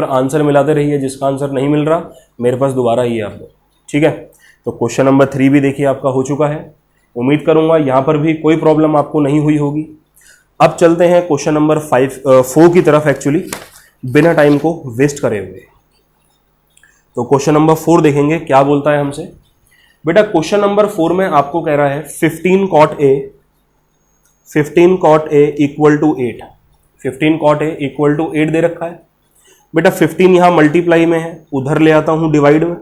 पर आंसर मिलाते रहिए, जिसका आंसर नहीं मिल रहा मेरे पास दोबारा ही है आप लोग, ठीक है। तो क्वेश्चन नंबर 3 भी देखिए आपका हो चुका है। उम्मीद करूंगा यहाँ पर भी कोई प्रॉब्लम आपको नहीं हुई होगी। अब चलते हैं क्वेश्चन नंबर 4 की तरफ, एक्चुअली बिना टाइम को वेस्ट करे हुए। तो क्वेश्चन नंबर 4 देखेंगे क्या बोलता है हमसे। बेटा क्वेश्चन नंबर 4 में आपको कह रहा है 15 cot A equal to 8। 15 cot A equal to 8 दे रखा है। बेटा 15 यहां मल्टीप्लाई में है, उधर ले आता हूं डिवाइड में,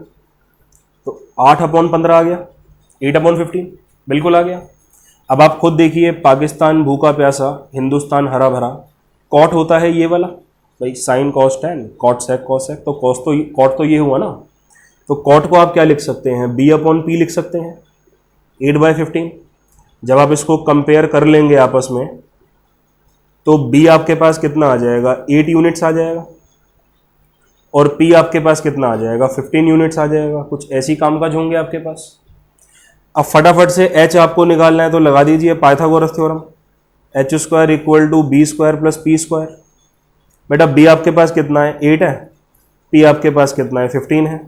तो 8/15 आ गया, 8/15 बिल्कुल आ गया। अब आप खुद देखिए, पाकिस्तान भूखा प्यासा, हिंदुस्तान हरा भरा, कॉट होता है ये वाला भाई, sine cos tan, cot sec cosec, तो कॉट तो ये हुआ ना। तो कॉट को आप क्या लिख सकते हैं, B/P लिख सकते हैं, 8/15। जब आप इसको कंपेयर कर लेंगे आपस में तो B आपके पास कितना आ जाएगा, 8 यूनिट्स आ जाएगा, और P आपके पास कितना आ जाएगा, 15 यूनिट्स आ जाएगा। कुछ ऐसी कामकाज होंगे आपके पास। अब फटाफट से H आपको निकालना है तो लगा दीजिए Pythagoras theorem, h² equal to B² plus P²। बेटा B आपके पास कितना है, 8 है, P आपके पास कितना है, 15 है।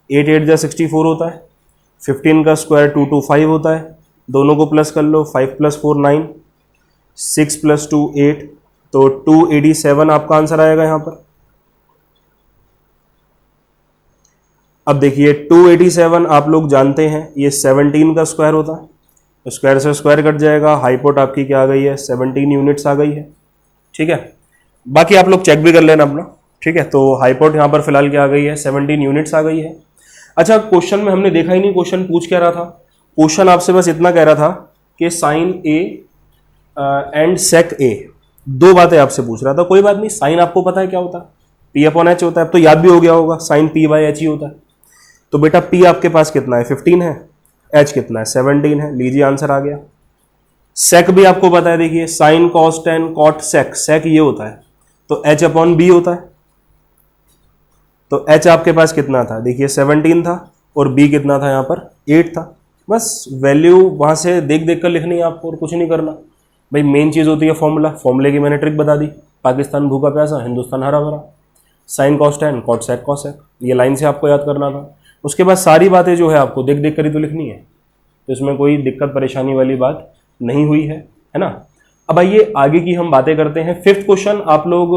8 8 + 64 होता है, 15 का स्क्वायर 225 होता है, दोनों को प्लस कर लो, 5 + 4 9, 6 + 2 8, तो 287 आपका आंसर आएगा यहां पर। अब देखिए 287 आप लोग जानते हैं ये 17 का स्क्वायर होता है, स्क्वायर से स्क्वायर कट जाएगा, हाइपोट आपकी क्या आ गई है, 17 यूनिट्स आ गई है, ठीक है। बाकी आप लोग चेक भी कर लेना अपना, ठीक है। तो हाइपोट यहां पर फिलहाल क्या आ गई है, 17 यूनिट्स आ गई है। अच्छा क्वेश्चन में हमने देखा ही नहीं क्वेश्चन पूछ क्या रहा था। क्वेश्चन आपसे बस इतना कह रहा था कि साइन ए एंड सेक ए, दो बातें आपसे पूछ रहा था। कोई बात नहीं, साइन आपको पता है क्या होता है, P/H होता है, अब तो याद भी हो गया होगा, साइन P/H ही होता है। तो बेटा P आपके पास कितना है, 15 है, H कितना है, 17 है, लीजिए आंसर आ गया। सेक भी आपको पता है, देखिए sine cos tan cot sec, sec ये होता है, तो H/B होता है। तो H आपके पास कितना था, देखिए 17 था, और B कितना था यहाँ पर, 8 था। बस वैल्यू वहां से देख देख कर लिखनी है आपको और कुछ नहीं करना भाई। मेन चीज होती है फॉर्मूला, फॉर्मूले की मैंने ट्रिक बता दी, पाकिस्तान भूखा प्यासा, हिंदुस्तान हरा भरा, sine cos tan cot sec cosec, ये लाइन से आपको याद करना था। उसके बाद सारी बातें जो है आपको देख देख कर ही तो लिखनी है, तो इसमें कोई दिक्कत परेशानी वाली बात नहीं हुई है ना। अब आइए आगे की हम बातें करते हैं। 5th क्वेश्चन आप लोग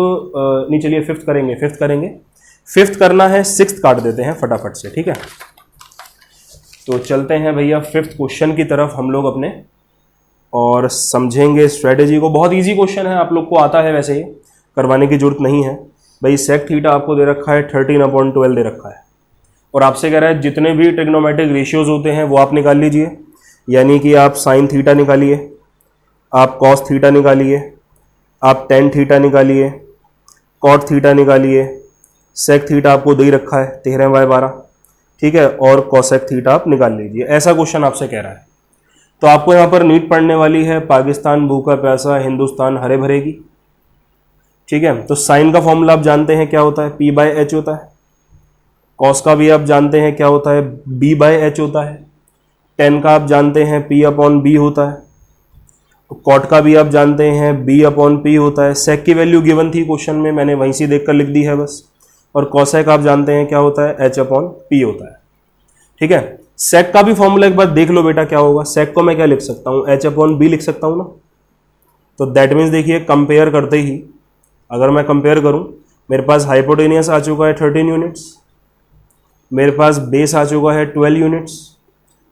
नहीं, चलिए 5th करेंगे। 5th करना है, 6th काट देते हैं फटाफट से, ठीक है। तो चलते हैं भैया 5th क्वेश्चन की तरफ हम लोग अपने, और समझेंगे स्ट्रेटेजी को। बहुत इजी क्वेश्चन है, आप लोग को आता है, वैसे ही करवाने की जरूरत नहीं है भाई। सेक थीटा आपको दे रखा है, 13/12 दे रखा है, और आपसे कह रहा है जितने भी ट्रिग्नोमेट्रिक रेशियोज होते हैं वो आप निकाल लीजिए। यानी कि आप साइन थीटा निकालिए, आप कॉस थीटा निकालिए, आप टेन थीटा निकालिए, कॉट थीटा निकालिए, सेक थीटा आपको दे रखा है 13/12, ठीक है, और कॉसेक थीटा आप निकाल लीजिए। ऐसा क्वेश्चन आपसे कह रहा है। तो आपको यहाँ पर नीट पढ़ने वाली है पाकिस्तान भूखा प्यासा, हिंदुस्तान हरे भरे की, ठीक है। तो साइन का फॉर्मूला आप जानते हैं क्या होता है, P/H होता है। कॉस का भी आप जानते हैं क्या होता है, B/H होता है। टेन का आप जानते हैं P/B होता है। कॉट का भी आप जानते हैं B/P होता है। सेक की वैल्यू गिवन थी क्वेश्चन में, मैंने वहीं से देखकर लिख दी है बस। और कॉसेक आप जानते हैं क्या होता है, H/P होता है, ठीक है। सेक का भी फॉर्मूला एक बार देख लो बेटा क्या होगा। सेक को मैं क्या लिख सकता हूँ, H/B लिख सकता हूँ ना। तो दैट मीन्स देखिए कंपेयर करते ही, अगर मैं कंपेयर करूँ, मेरे पास हाइपोटेनियस आ चुका है 13 यूनिट्स, मेरे पास बेस आ चुका है 12 यूनिट्स,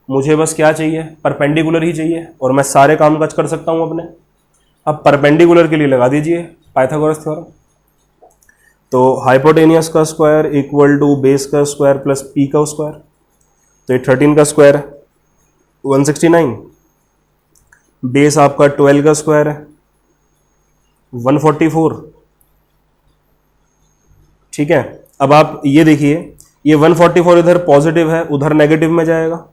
मुझे बस क्या चाहिए, परपेंडिकुलर ही चाहिए, और मैं सारे काम काज कर सकता हूं अपने। अब परपेंडिकुलर के लिए लगा दीजिए पाइथागोरस थ्योरम। तो हाइपोटेनियस का स्क्वायर इक्वल टू बेस का स्क्वायर प्लस पी का स्क्वायर, तो ये 13 का स्क्वायर है 169, बेस आपका 12 का स्क्वायर है 144, ठीक है। अब आप ये देखिए, ये 144 इधर पॉजिटिव है, उधर नेगेटिव में जाएगा।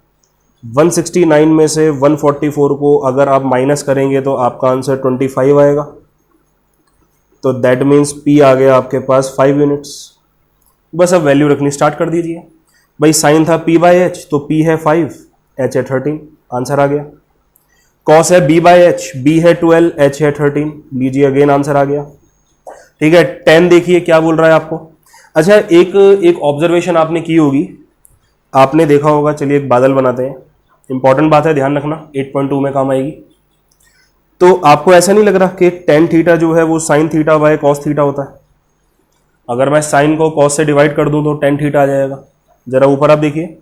169 में से 144 को अगर आप माइनस करेंगे तो आपका आंसर 25 आएगा। तो दैट मीन्स P आ गया आपके पास 5 यूनिट्स। बस अब वैल्यू रखनी स्टार्ट कर दीजिए भाई। साइन था P/H, तो P है 5, H है 13, आंसर आ गया। कॉस है B/H, B है 12, H है 13, लीजिए अगेन आंसर आ गया, ठीक है। 10 देखिए क्या बोल रहा है आपको, अच्छा, एक ऑब्जर्वेशन आपने की होगी, आपने देखा होगा, चलिए एक बादल बनाते हैं, इंपॉर्टेंट बात है, ध्यान रखना, 8.2 में काम आएगी। तो आपको ऐसा नहीं लग रहा कि टेन थीटा जो है वो sine theta by cos theta होता है? अगर मैं साइन को कॉस से डिवाइड कर दूं तो टेन थीटा आ जाएगा। जरा ऊपर आप देखिए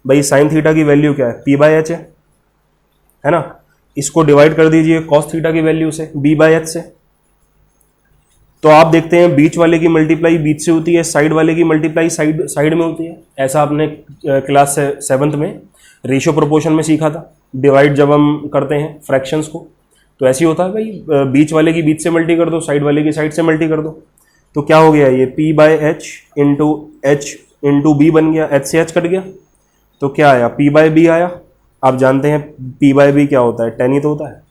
भाई, साइन थीटा की वैल्यू क्या है? पी बाय एच है ना। इसको डिवाइड कर दीजिए कॉस थीटा की वैल्यू से, बी बाय एच से। तो आप देखते हैं बीच वाले की मल्टीप्लाई बीच से होती है, साइड वाले की मल्टीप्लाई साइड में होती है। ऐसा आपने क्लास 7th में रेशियो प्रोपोर्शन में सीखा था, डिवाइड जब हम करते हैं फ्रैक्शंस को तो ऐसे ही होता है भाई, बीच वाले की बीच से मल्टी कर दो, साइड वाले की साइड से मल्टी कर दो। तो क्या हो गया, ये p by H into B बन गया, h से h कट गया, तो क्या आया, p बाय बी आया। आप जानते हैं p बाय बी क्या होता है, टेन ही तो होता है।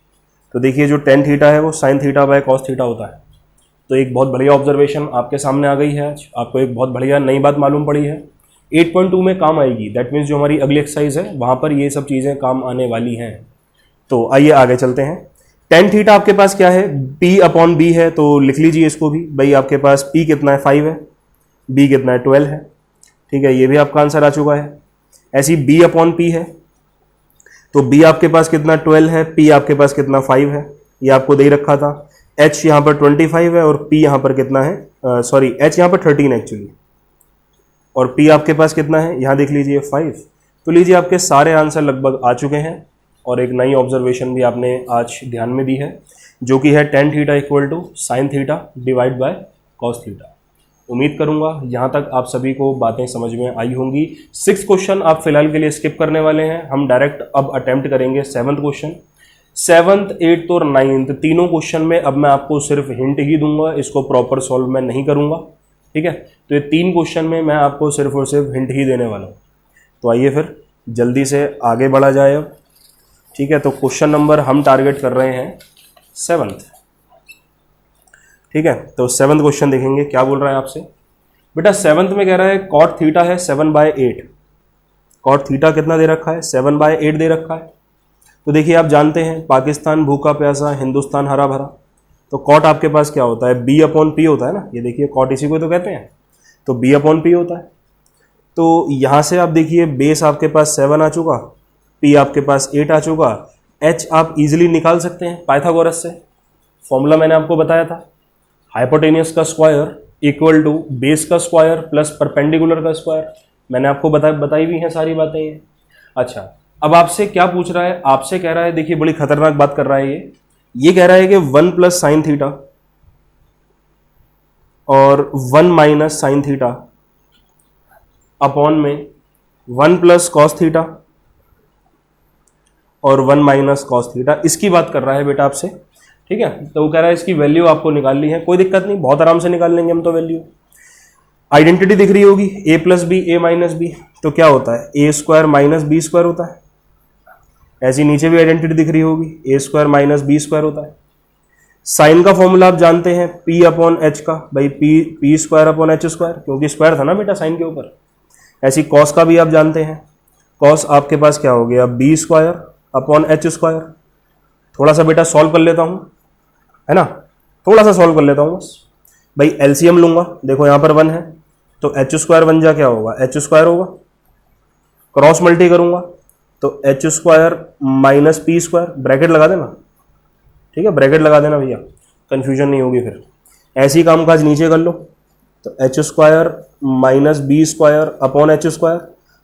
तो देखिए जो टेन थीटा है वो sine theta by cos theta होता है। तो एक बहुत बढ़िया ऑब्जर्वेशन आपके सामने आ गई है आज, आपको एक बहुत बढ़िया नई बात मालूम पड़ी है, 8.2 में काम आएगी। दैट मीन्स जो हमारी अगली एक्सरसाइज है वहां पर ये सब चीजें काम आने वाली हैं। तो आइए आगे चलते हैं। टेन थीटा आपके पास क्या है, p अपॉन बी है, तो लिख लीजिए इसको भी भाई। आपके पास p कितना है, 5 है, b कितना है, 12 है। ठीक है, ये भी आपका आंसर आ चुका है। ऐसी b अपॉन p है, तो b आपके पास कितना 12 है, p आपके पास कितना 5 है, ये आपको दे रखा था। h यहाँ पर 25 है और p यहाँ पर कितना है, सॉरी h यहाँ पर 13 एक्चुअली, और p आपके पास कितना है, यहाँ देख लीजिए 5। तो लीजिए आपके सारे आंसर लगभग आ चुके हैं और एक नई ऑब्जर्वेशन भी आपने आज ध्यान में दी है, जो कि है tan theta equal to sine theta divide by cos theta. उम्मीद करूंगा यहाँ तक आप सभी को बातें समझ में आई होंगी। 6 क्वेश्चन आप फिलहाल के लिए स्किप करने वाले हैं, हम डायरेक्ट अब अटेम्प्ट करेंगे 7th क्वेश्चन। 7th, 8th और 9th तीनों क्वेश्चन में अब मैं आपको सिर्फ हिंट ही दूंगा, इसको प्रॉपर सॉल्व मैं नहीं करूंगा। ठीक है, तो ये 3 क्वेश्चन में मैं आपको सिर्फ और सिर्फ हिंट ही देने वाला हूँ। तो आइए फिर जल्दी से आगे बढ़ा जाए अब। ठीक है, तो क्वेश्चन नंबर हम टारगेट कर रहे हैं 7th। ठीक है, तो 7th क्वेश्चन देखेंगे क्या बोल रहा है आपसे। बेटा 7th में कह रहा है कॉट थीटा है 7/8। कॉट थीटा कितना दे रखा है, 7/8 दे रखा है। तो देखिए आप जानते हैं पाकिस्तान भूखा प्यासा, हिंदुस्तान हरा भरा। तो कॉट आपके पास क्या होता है, b अपॉन पी होता है ना। ये देखिए कॉट इसी को तो कहते हैं, तो b अपॉन पी होता है। तो यहाँ से आप देखिए बेस आपके पास 7 आ चुका, p आपके पास 8 आ चुका, h आप इजीली निकाल सकते हैं पाइथागोरस से। फॉर्मूला मैंने आपको बताया था, हाइपोटेनियस का स्क्वायर इक्वल टू बेस का स्क्वायर प्लस परपेंडिकुलर का स्क्वायर। मैंने आपको बताई भी हैं सारी बातें ये। अच्छा, अब आपसे क्या पूछ रहा है, आपसे कह रहा है, देखिए बड़ी खतरनाक बात कर रहा है ये कह रहा है कि 1 प्लस साइन थीटा और 1 माइनस साइन थीटा अपॉन में 1 प्लस कॉस थीटा और 1 माइनस कॉस थीटा, इसकी बात कर रहा है बेटा आपसे। ठीक है, तो वो कह रहा है इसकी वैल्यू आपको निकालनी है। कोई दिक्कत नहीं, बहुत आराम से निकाल लेंगे हम तो वैल्यू। आइडेंटिटी दिख रही होगी a plus B, A minus B, तो क्या होता है A square minus B square होता है। ऐसी नीचे भी आइडेंटिटी दिख रही होगी, A square minus B square होता है। साइन का फॉर्मूला आप जानते हैं p अपॉन एच का, भाई p square upon H square, क्योंकि स्क्वायर था ना बेटा साइन के ऊपर। ऐसी कॉस का भी आप जानते हैं, कॉस आपके पास क्या हो गया, b square upon H square. थोड़ा सा बेटा सॉल्व कर लेता हूं, है ना, थोड़ा सा सॉल्व कर लेता हूं बस। भाई एलसीएम लूंगा, देखो यहां पर 1 है, तो एच स्क्वायर बन जा क्या होगा, एच स्क्वायर होगा। क्रॉस मल्टी करूंगा तो H square minus P square, bracket लगा देना। ठीक है, ब्रैकेट लगा देना भैया, कंफ्यूजन नहीं होगी फिर। ऐसे ही काम काज नीचे कर लो, तो H square minus B square upon H square.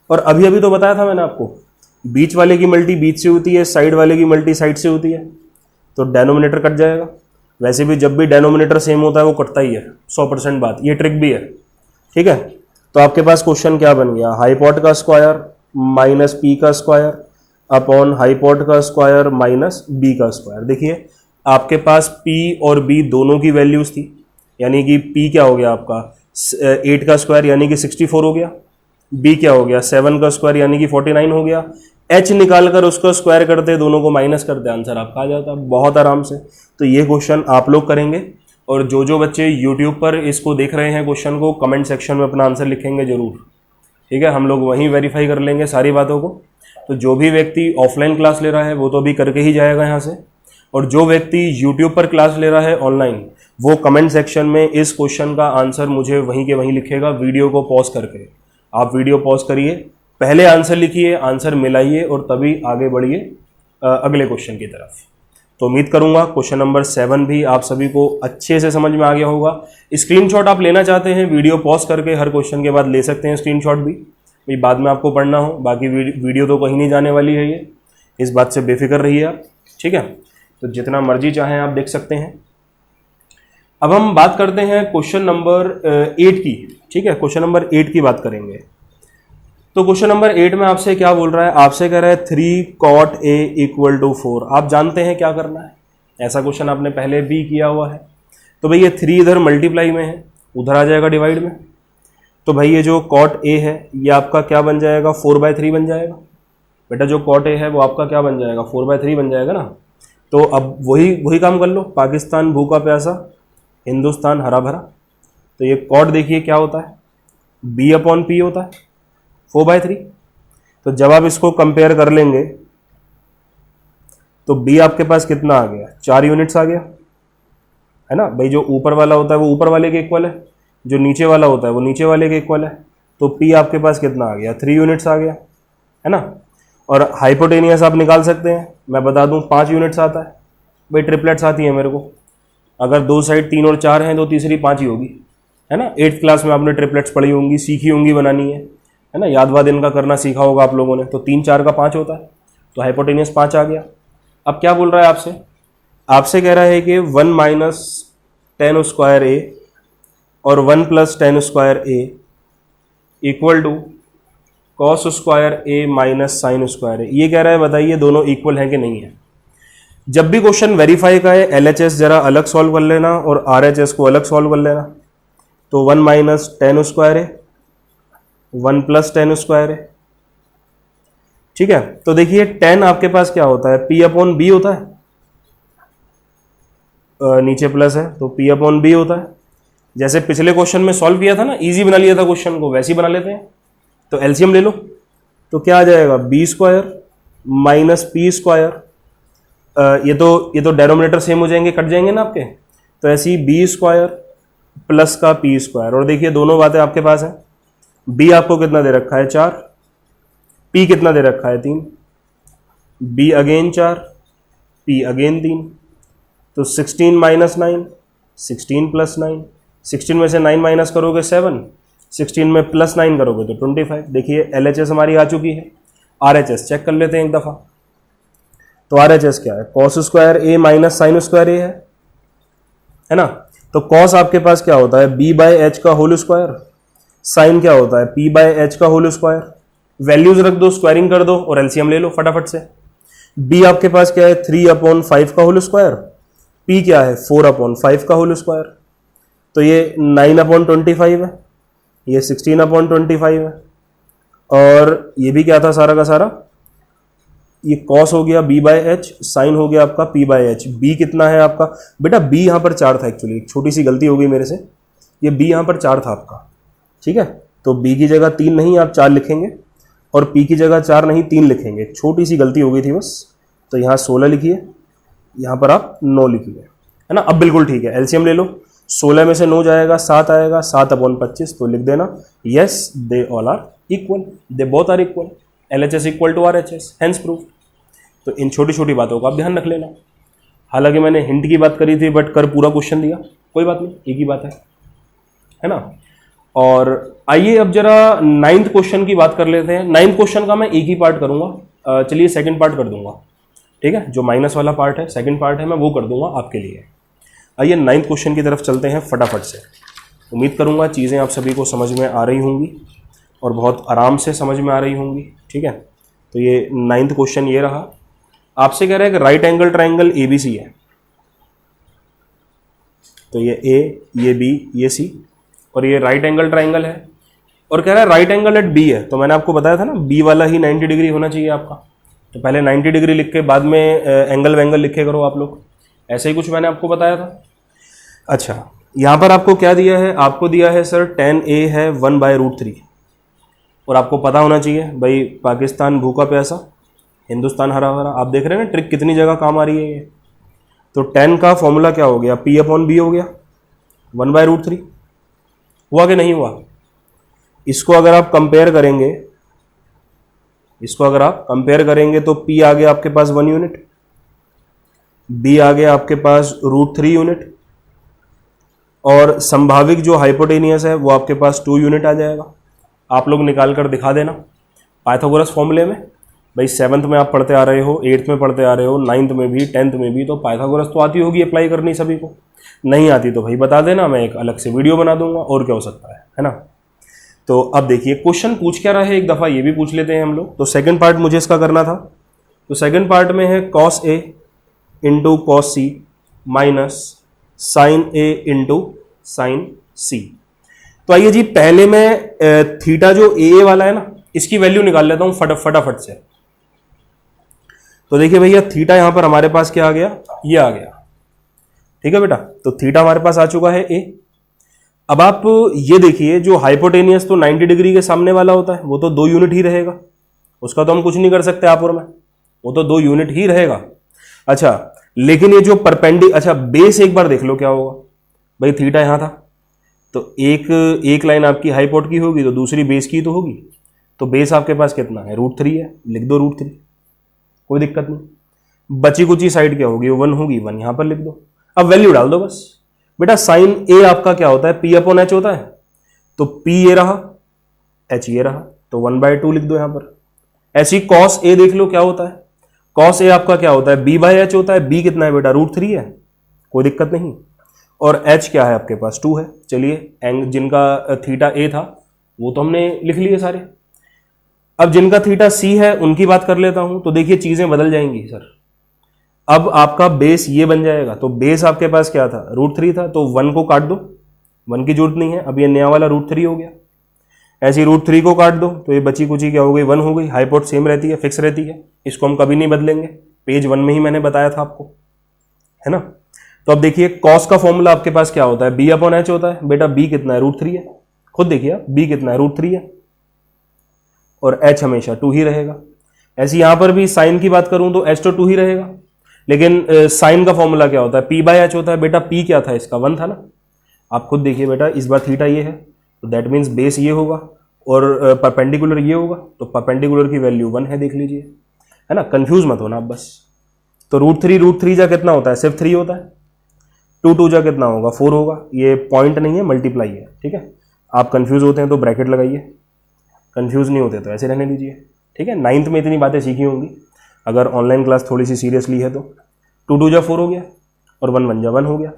और अभी अभी तो बताया था मैंने आपको, बीच वाले की मल्टी बीच से होती है, साइड वाले की मल्टी साइड से होती है, तो डेनोमिनेटर कट जाएगा। वैसे भी जब भी डेनोमिनेटर सेम होता है वो कटता ही है, 100% बात, ये ट्रिक भी है। ठीक है, तो आपके पास क्वेश्चन क्या बन गया, हाइपोट का स्क्वायर माइनस पी का स्क्वायर अपॉन हाइपोट का स्क्वायर माइनस बी का स्क्वायर। देखिए आपके पास p और b दोनों की वैल्यूज थी, यानी कि p क्या हो गया आपका 8 का स्क्वायर यानी कि 64 हो गया, b क्या हो गया 7 का स्क्वायर यानी कि 49 हो गया। h निकाल कर उसको स्क्वायर करते, दोनों को माइनस करते, आंसर आपका आ जाता बहुत आराम से। तो ये क्वेश्चन आप लोग करेंगे, और जो बच्चे यूट्यूब पर इसको देख रहे हैं क्वेश्चन को, कमेंट सेक्शन में अपना आंसर लिखेंगे जरूर। ठीक है, हम लोग वहीं वेरीफाई कर लेंगे सारी बातों को। तो जो भी व्यक्ति ऑफलाइन क्लास ले रहा है वो तो अभी करके ही जाएगा यहाँ से, और जो व्यक्ति यूट्यूब पर क्लास ले रहा है ऑनलाइन, वो कमेंट सेक्शन में इस क्वेश्चन का आंसर मुझे वहीं के वहीं लिखेगा, वीडियो को पॉज करके। आप वीडियो पॉज करिए, पहले आंसर लिखिए, आंसर मिलाइए और तभी आगे बढ़िए अगले क्वेश्चन की तरफ। तो उम्मीद करूंगा क्वेश्चन नंबर 7 भी आप सभी को अच्छे से समझ में आ गया होगा। स्क्रीनशॉट आप लेना चाहते हैं, वीडियो पॉज करके हर क्वेश्चन के बाद ले सकते हैं स्क्रीनशॉट भी, भाई बाद में आपको पढ़ना हो। बाकी वीडियो तो कहीं नहीं जाने वाली है, ये इस बात से बेफिक्र रहिए आप, ठीक है। तो जितना मर्जी चाहें आप देख सकते हैं। अब हम बात करते हैं क्वेश्चन नंबर 8 की, ठीक है। क्वेश्चन नंबर 8 की बात करेंगे। तो क्वेश्चन नंबर 8 में आपसे क्या बोल रहा है, आपसे कह रहा है 3 cot A = 4। आप जानते हैं क्या करना है, ऐसा क्वेश्चन आपने पहले भी किया हुआ है। तो भाई ये 3 इधर मल्टीप्लाई में है, उधर आ जाएगा डिवाइड में। तो भाई ये जो cot A है ये आपका क्या बन जाएगा, 4/3 बन जाएगा। बेटा जो cot A है वो आपका क्या बन जाएगा, 4/3 बन जाएगा ना। तो अब वही काम कर लो, पाकिस्तान भूखा प्यासा, हिंदुस्तान हरा भरा। तो ये cot देखिए क्या होता है, B/P होता है, 4/3। तो जब आप इसको कंपेयर कर लेंगे तो B आपके पास कितना आ गया, 4 यूनिट्स आ गया, है ना। भाई जो ऊपर वाला होता है वो ऊपर वाले के इक्वल है, जो नीचे वाला होता है वो नीचे वाले के इक्वल है। तो P आपके पास कितना आ गया, 3 यूनिट्स आ गया, है ना। और हाइपोटेनियस आप निकाल सकते हैं, मैं बता दूं 5 यूनिट्स आता है। भाई ट्रिपलेट्स आती है मेरे को, अगर दो साइड 3 और 4 हैं तो तीसरी 5 ही होगी, है ना। 8th क्लास में आपने ट्रिपलेट्स पढ़ी होंगी, सीखी होंगी बनानी है ना, याद वाद इनका करना सीखा होगा आप लोगों ने। तो 3 4 का 5 होता है, तो हाइपोटेनियस 5 आ गया। अब क्या बोल रहा है आपसे कह रहा है कि 1 - tan² A और 1 + tan² A = cos² A - sin² A। ये कह रहा है बताइए दोनों इक्वल है कि नहीं है। जब भी क्वेश्चन वेरीफाई का है, LHS जरा अलग सॉल्व कर लेना और RHS को अलग सॉल्व कर लेना। तो 1 - tan² A 1 + tan² A, ठीक है। तो देखिए tan आपके पास क्या होता है, P/B होता है, नीचे प्लस है तो P/B होता है। जैसे पिछले क्वेश्चन में सॉल्व किया था ना, इजी बना लिया था क्वेश्चन को, वैसे ही बना लेते हैं। तो एलसीएम ले लो, तो क्या आ जाएगा, B² - P²। ये तो डेनोमिनेटर सेम हो जाएंगे, कट जाएंगे ना आपके। तो ऐसी B² प्लस का P²। और देखिए दोनों बातें आपके पास है। B आपको कितना दे रखा है, 4, P कितना दे रखा है, 3, B अगेन 4, P अगेन 3। तो 16 - 9, 16 + 9, 16 में से 9 माइनस करोगे 7, 16 में +9 करोगे तो 25। देखिए LHS हमारी आ चुकी है। RHS चेक कर लेते हैं एक दफा। तो RHS क्या है, cos² A - sin² A है ना। तो cos आपके पास क्या होता है, B/H का होल स्क्वायर, साइन क्या होता है, P/H का होल स्क्वायर। वैल्यूज रख दो, स्क्वायरिंग कर दो और एलसीएम ले लो फटाफट से। B आपके पास क्या है, 3/5 का होल स्क्वायर, P क्या है, 4/5 का होल स्क्वायर। तो ये 9/25 है, ये 16/25 है, और ये भी क्या था सारा का सारा, ये cos हो गया B/H, साइन हो गया आपका P/H। B कितना है आपका, बेटा B यहाँ पर 4 था एक्चुअली, एक छोटी सी गलती हो गई मेरे से, ये B यहाँ पर 4 था आपका, ठीक है। तो B की जगह 3 नहीं आप 4 लिखेंगे, और P की जगह 4 नहीं 3 लिखेंगे, छोटी सी गलती हो गई थी बस। तो यहाँ 16 लिखिए, यहाँ पर आप 9 लिखिए, है ना। अब बिल्कुल ठीक है, एलसीएम ले लो। 16 में से 9 जाएगा, 7 आएगा, 7/25। तो लिख देना yes they all are equal, they both are equal, LHS = RHS, hence proof. तो इन छोटी छोटी बातों का आप ध्यान रख लेना। हालांकि मैंने हिंट की बात करी थी बट कर पूरा क्वेश्चन दिया, कोई बात नहीं, एक ही बात है ना। और आइए अब जरा 9th क्वेश्चन की बात कर लेते हैं। 9th क्वेश्चन का मैं एक ही पार्ट करूंगा, चलिए सेकंड पार्ट कर दूंगा, ठीक है। जो माइनस वाला पार्ट है, सेकंड पार्ट है, मैं वो कर दूंगा आपके लिए। आइए 9th क्वेश्चन की तरफ चलते हैं फटाफट से। उम्मीद करूंगा चीज़ें आप सभी को समझ में आ रही होंगी और बहुत आराम से समझ में आ रही होंगी, ठीक है। तो ये 9th क्वेश्चन ये रहा। आपसे कह रहा है कि राइट एंगल ट्राइंगल ABC है। तो ये A, ये B, ये C, और ये राइट एंगल ट्राइंगल है, और कह रहा है राइट एंगल एट B है। तो मैंने आपको बताया था ना, B वाला ही 90 डिग्री होना चाहिए आपका। तो पहले 90 डिग्री लिख के बाद में एंगल वैंगल लिखे करो आप लोग, ऐसे ही कुछ मैंने आपको बताया था। अच्छा, यहाँ पर आपको क्या दिया है, आपको दिया है सर tan A है 1/√3, और आपको पता होना चाहिए भाई पाकिस्तान भूखा प्यासा, हिंदुस्तान हरा भरा। आप देख रहे हैं ना ट्रिक कितनी जगह काम आ रही है ये, तो tan का फॉर्मूला क्या हो गया, P अपॉन बी हो गया 1/√3। हुआ कि नहीं हुआ? इसको अगर आप कंपेयर करेंगे तो P आ गया आपके पास 1 यूनिट, B आ गया आपके पास √3 यूनिट, और संभाविक जो हाइपोटेनियस है वो आपके पास 2 यूनिट आ जाएगा। आप लोग निकाल कर दिखा देना पाइथागोरस फॉर्मूले में। भाई 7th में आप पढ़ते आ रहे हो, 8th में पढ़ते आ रहे हो, 9th में भी, 10th में भी, तो पाइथागोरस तो आती होगी अप्लाई करनी सभी को। नहीं आती तो भाई बता देना, मैं एक अलग से वीडियो बना दूंगा, और क्या हो सकता है ना। तो अब देखिए क्वेश्चन पूछ क्या रहा है, एक दफ़ा ये भी पूछ लेते हैं हम लोग। तो सेकंड पार्ट मुझे इसका करना था, तो सेकंड पार्ट में है cos A into cos C minus sine A into sine C। तो आइए जी, पहले मैं थीटा जो ए वाला है ना, इसकी वैल्यू निकाल लेता हूं फटाफट से। तो देखिए भैया, थीटा यहां पर हमारे पास क्या आ गया, ये आ गया। ठीक है बेटा, तो थीटा हमारे पास आ चुका है ए। अब आप ये देखिए, जो हाइपोटेनियस तो 90 डिग्री के सामने वाला होता है वो तो 2 यूनिट ही रहेगा, उसका तो हम कुछ नहीं कर सकते आप और मैं, वो तो 2 यूनिट ही रहेगा। अच्छा, लेकिन ये जो अच्छा बेस एक बार देख लो क्या होगा। भाई थीटा यहां था, तो एक लाइन आपकी हाइपोट की होगी तो दूसरी बेस की तो होगी, तो बेस आपके पास कितना है, √3 है, लिख दो √3, कोई दिक्कत नहीं। बची कुची साइड क्या होगी, 1 होगी, 1 यहां पर लिख दो। अब वैल्यू डाल दो बस। बेटा साइन ए आपका क्या होता है, P अपॉन H होता है, तो P ये रहा, H ये रहा, तो 1/2 लिख दो यहां पर। ऐसी cos A देख लो क्या होता है, cos A आपका क्या होता है, B/H होता है। B कितना है बेटा, √3 है, कोई दिक्कत नहीं। और H क्या है आपके पास, 2 है। चलिए, जिनका थीटा A था वो तो हमने लिख लिए सारे। अब जिनका थीटा C है उनकी बात कर लेता हूं। तो देखिए चीजें बदल जाएंगी सर। अब आपका बेस ये बन जाएगा, तो बेस आपके पास क्या था, √3 था, तो 1 को काट दो, 1 की जरूरत नहीं है। अब ये नया वाला √3 हो गया। ऐसे √3 को काट दो तो ये बची कुची क्या हो गई, 1 हो गई। हाइपोट सेम रहती है, फिक्स रहती है, इसको हम कभी नहीं बदलेंगे। पेज 1 में ही मैंने बताया था आपको, है ना। तो अब देखिए कॉस का फॉर्मूला आपके पास क्या होता है, B अपॉन H होता है। बेटा B कितना है, √3 है। खुद देखिए आप, B कितना है, √3 है, और H हमेशा 2 ही रहेगा। ऐसे यहां पर भी साइन की बात करूं तो H तो 2 ही रहेगा, लेकिन साइन का फॉर्मूला क्या होता है, P/H होता है। बेटा P क्या था इसका, 1 था ना। आप खुद देखिए बेटा, इस बार थीटा ये है, तो दैट मीन्स बेस ये होगा और परपेंडिकुलर ये होगा, तो परपेंडिकुलर की वैल्यू 1 है, देख लीजिए, है ना। कंफ्यूज मत होना आप बस। तो √3 जा कितना होता है, सिर्फ 3 होता है। 2 जा कितना होगा, 4 होगा। ये पॉइंट नहीं है, मल्टीप्लाई है, ठीक है। आप कंफ्यूज होते हैं तो ब्रैकेट लगाइए, कंफ्यूज नहीं होते तो ऐसे रहने दीजिए, ठीक है। 9th में इतनी बातें सीखी होंगी, अगर ऑनलाइन क्लास थोड़ी सी सीरियसली है तो। 2 जा 4 हो गया, और 1 जा 1 हो गया।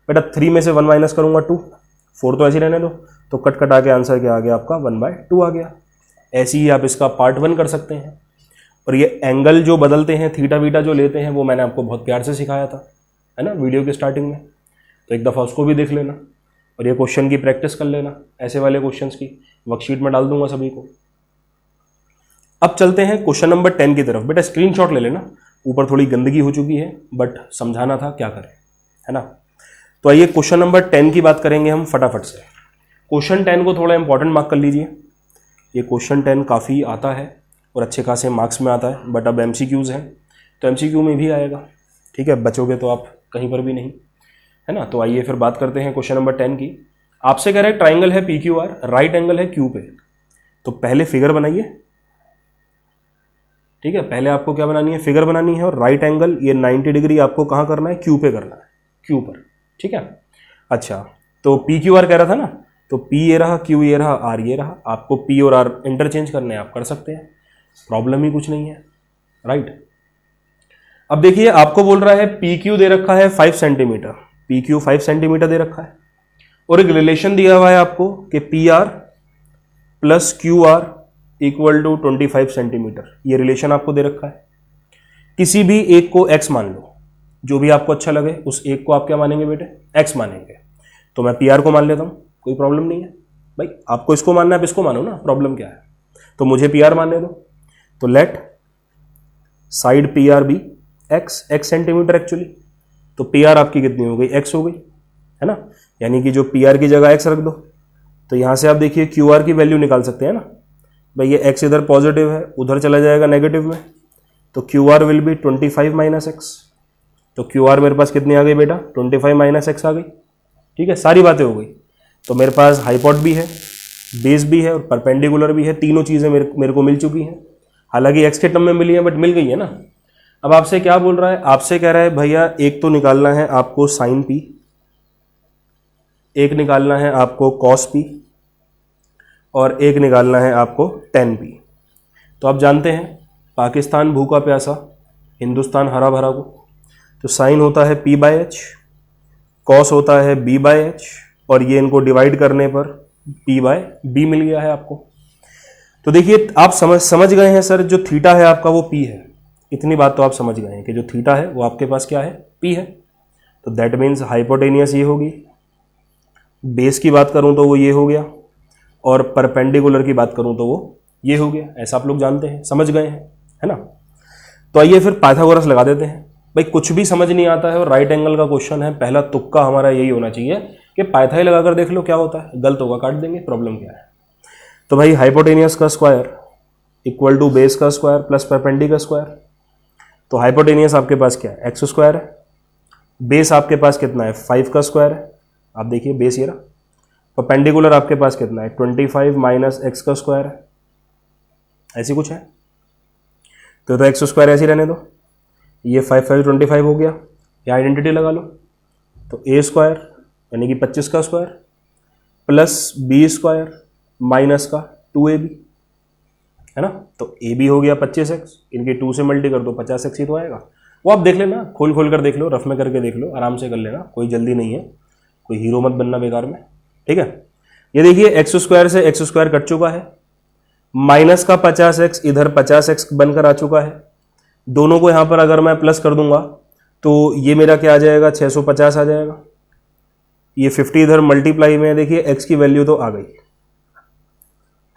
बेटा 3 में से 1 माइनस करूंगा 2, 4 तो ऐसे रहने दो, तो कट कटा के आंसर क्या आ गया आपका, 1/2 आ गया। ऐसे ही आप इसका पार्ट 1 कर सकते हैं। और ये एंगल जो बदलते हैं, थीटा वीटा जो लेते हैं, वो मैंने आपको बहुत प्यार से सिखाया था, है ना, वीडियो के स्टार्टिंग में। तो एक दफ़ा उसको भी देख लेना, और ये क्वेश्चन की प्रैक्टिस कर लेना। ऐसे वाले क्वेश्चंस की वर्कशीट में डाल दूंगा सभी को। अब चलते हैं क्वेश्चन नंबर 10 की तरफ। बेटा स्क्रीनशॉट ले लेना, ऊपर थोड़ी गंदगी हो चुकी है, बट समझाना था, क्या करें, है ना। तो आइए क्वेश्चन नंबर 10 की बात करेंगे हम फटाफट से। क्वेश्चन 10 को थोड़ा इंपॉर्टेंट मार्क कर लीजिए। ये क्वेश्चन 10 काफ़ी आता है और अच्छे खासे मार्क्स में आता है, बट अब MCQs हैं, तो MCQ में भी आएगा, ठीक है। बचोगे तो आप कहीं पर भी नहीं, है ना। तो आइए फिर बात करते हैं क्वेश्चन नंबर 10 की। आपसे कह रहे हैं ट्राइंगल है PQR, राइट एंगल है Q पे। तो पहले फिगर बनाइए, ठीक है। पहले आपको क्या बनानी है, फिगर बनानी है, और राइट एंगल ये 90 डिग्री आपको कहाँ करना है, Q पे करना है, Q पर, ठीक है। अच्छा, तो PQR कह रहा था ना, तो P ये रहा, Q ये रहा, R ये रहा। आपको P और R इंटरचेंज करने आप कर सकते हैं, प्रॉब्लम ही कुछ नहीं है, राइट। अब देखिए आपको बोल रहा है PQ दे रखा है 5 सेंटीमीटर, PQ 5 सेंटीमीटर दे रखा है, और एक रिलेशन दिया हुआ है आपको कि PR plus QR equal to 25 centimetre. ये रिलेशन आपको दे रखा है। किसी भी एक को x मान लो, जो भी आपको अच्छा लगे उस एक को आप क्या मानेंगे बेटे, x मानेंगे। तो मैं PR को मान लेता हूं, कोई प्रॉब्लम नहीं है भाई। आपको इसको मानना है, आप इसको मानो ना, प्रॉब्लम क्या है। तो मुझे PR मानने दो। तो let's say PR B x centimetre actually. तो PR आपकी कितनी हो गई, x हो गई, है ना। यानी कि जो PR की जगह x रख दो, तो यहां से आप देखिए QR की वैल्यू निकाल सकते हैं ना भाई। ये x इधर पॉजिटिव है, उधर चला जाएगा नेगेटिव में, तो QR will be 25 minus x, तो क्यू आर मेरे पास कितनी आ गई बेटा, 25 माइनस एक्स आ गई। ठीक है, सारी बातें हो गई। तो मेरे पास हाइपोट भी है, बेस भी है और परपेंडिकुलर भी है, तीनों चीज़ें मेरे को मिल चुकी हैं। हालांकि एक्स के टर्म में मिली है बट मिल गई है ना। अब आपसे क्या बोल रहा है, आपसे कह रहा है भैया एक तो निकालना है आपको साइन पी, एक निकालना है आपको कॉस पी और एक निकालना है आपको टेन पी। तो आप जानते हैं पाकिस्तान भूखा प्यासा, हिंदुस्तान हरा भरा को, तो साइन होता है पी बाय एच, कॉस होता है बी बाय एच और ये इनको डिवाइड करने पर पी बाय बी मिल गया है आपको। तो देखिए आप समझ गए हैं सर, जो थीटा है आपका वो पी है। इतनी बात तो आप समझ गए हैं कि जो थीटा है वो आपके पास क्या है, पी है। तो दैट मीन्स हाइपोटेनियस ये होगी, बेस की बात करूं तो वो ये हो गया और परपेंडिकुलर की बात करूं तो वो ये हो गया। ऐसा आप लोग जानते हैं, समझ गए हैं, है ना। तो आइए फिर पाइथागोरस लगा देते हैं। भाई कुछ भी समझ नहीं आता है और राइट एंगल का क्वेश्चन है, पहला तुक्का हमारा यही होना चाहिए कि पाइथा ही लगाकर देख लो क्या होता है, गलत होगा काट देंगे, प्रॉब्लम क्या है। तो भाई हाइपोटेनियस का स्क्वायर इक्वल टू बेस का स्क्वायर प्लस परपेंडी का स्क्वायर। तो हाइपोटेनियस आपके पास क्या है, एक्स स्क्वायर है, बेस आपके पास कितना है 5 का स्क्वायर है, आप देखिए बेस ये रहा, परपेंडिकुलर आपके पास कितना है 25 माइनस एक्स का स्क्वायर है, ऐसी कुछ है। तो एक्स स्क्वायर ऐसे रहने दो, ये 5 5 25 हो गया, ये आइडेंटिटी लगा लो। तो ए स्क्वायर यानी कि 25 का square plus B square minus का 2ab, है ना। तो ए बी हो गया 25x, इनके 2 से मल्टी कर दो 50x ही तो आएगा। वो आप देख लेना, खोल खोल कर देख लो, रफ में करके देख लो, आराम से कर लेना, कोई जल्दी नहीं है, कोई हीरो मत बनना बेकार में। ठीक है, ये देखिए एक्स स्क्वायर से एक्स स्क्वायर कट चुका है, माइनस का 50x इधर 50x बनकर आ चुका है। दोनों को यहां पर अगर मैं प्लस कर दूंगा तो ये मेरा क्या आ जाएगा 650 आ जाएगा। ये 50 इधर मल्टीप्लाई में देखिए x की वैल्यू तो आ गई,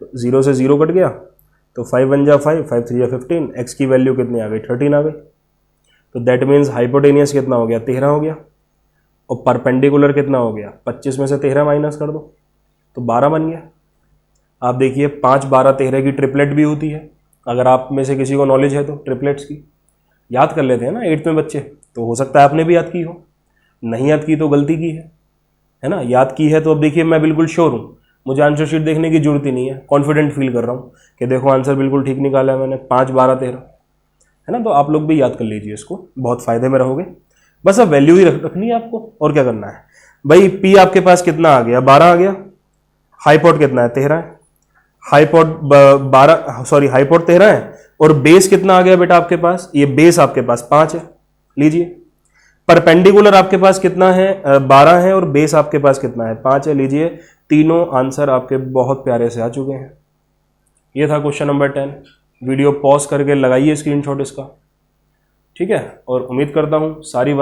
तो 0 से 0 कट गया, तो 5 1 जा 5, 5 3 जा 15, x की वैल्यू कितनी आ गई 13 आ गई। तो दैट मीन्स हाइपोटेनियस कितना हो गया 13 हो गया और परपेंडिकुलर कितना हो गया 25 में से 13 माइनस कर दो तो 12 बन गया। आप देखिए 5 12 13 की ट्रिपलेट भी होती है, अगर आप में से किसी को नॉलेज है तो ट्रिपलेट्स की याद कर लेते हैं ना 8th में बच्चे, तो हो सकता है आपने भी याद की हो, नहीं याद की तो गलती की है ना। याद की है तो अब देखिए मैं बिल्कुल श्योर हूँ, मुझे आंसर शीट देखने की जरूरत ही नहीं है, कॉन्फिडेंट फील कर रहा हूँ कि देखो आंसर बिल्कुल ठीक निकाला है मैंने, 5 12 13, है ना। तो आप लोग भी याद कर लीजिए इसको, बहुत फायदे में रहोगे। बस अब वैल्यू ही रखनी है आपको, और क्या करना है भाई। पी आपके पास कितना आ गया 12 आ गया, हाइपोट कितना है 13 है, हाइपोट 13 है और बेस कितना आ गया बेटा आपके पास, ये बेस आपके पास 5 है, लीजिए। परपेंडिकुलर आपके पास कितना है 12 है और बेस आपके पास कितना है 5 है, लीजिए। तीनों आंसर आपके बहुत प्यारे से आ चुके हैं। ये था क्वेश्चन नंबर 10। वीडियो पॉज करके लगाइए स्क्रीनशॉट इसका, ठीक है। और उम्मीद करता हूं सारी